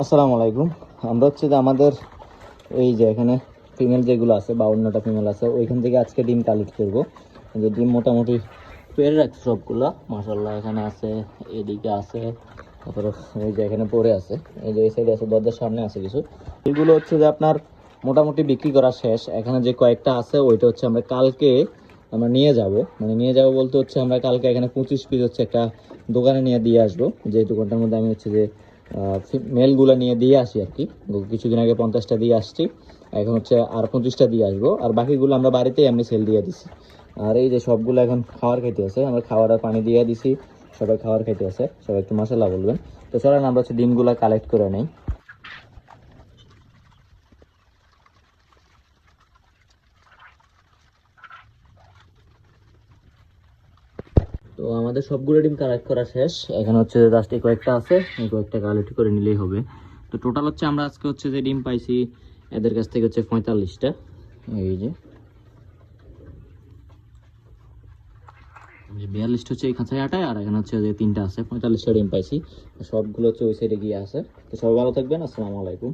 আসসালামু আলাইকুম। আমরা হচ্ছে যে আমাদের এই যে এখানে ফিমেল যেগুলো আছে 52টা ফিমেল আছে ওইখান থেকে আজকে ডিম কালেক্ট করব। যে ডিম মোটামুটি পেয়ে রাখছে সবগুলো মাশাআল্লাহ। এখানে আছে, এদিকে আছে, তারপরে এই যে এখানে পড়ে আছে, এই যে এই সাইডে আছে, দরজার সামনে আছে কিছু। এগুলো হচ্ছে যে আপনার মোটামুটি বিক্রি করা শেষ। এখানে যে কয়েকটা আছে ওইটা হচ্ছে আমরা কালকে আমরা নিয়ে যাব, মানে নিয়ে যাব বলতে হচ্ছে আমরা কালকে এখানে 25 পিস হচ্ছে একটা দোকানে নিয়ে দিয়ে আসবো। যে দোকানটার মধ্যে আমি হচ্ছে যে মেলগুলো নিয়ে দিয়ে আসি আর কি। কিছুদিন আগে 50টা দিয়ে আসছি, এখন হচ্ছে আর 25টা দিয়ে আসবো, আর বাকিগুলো আমরা বাড়িতেই এমনি সেল দিয়ে দিছি। আর এই যে সবগুলো এখন খাবার খাইতে আছে, আমরা খাবার আর পানি দিয়ে দিছি, সবাই খাবার খাইতে আছে। সবাই একটু মশলা বলবেন। তো চলেন আমরা হচ্ছে ডিমগুলো কালেক্ট করে নেই। তো আমাদের সবগুলো ডিম কালেক্ট করা শেষ। এখানে হচ্ছে জাস্ট এই কয়েকটা আছে, এই কয়েকটা কালেক্ট করে নিলেই হবে। তো টোটাল হচ্ছে আমরা আজকে হচ্ছে যে ডিম পাইছি এদের কাছ থেকে হচ্ছে 45টা। এই যে 42টা হচ্ছে এই খাঁচায় আটায়, আর এখানে হচ্ছে যে 3টা আছে, 45টা ডিম পাইছি। সবগুলো হচ্ছে ওই সাইডে গিয়ে আছে। তো সবাই ভালো থাকবেন, আসসালামু আলাইকুম।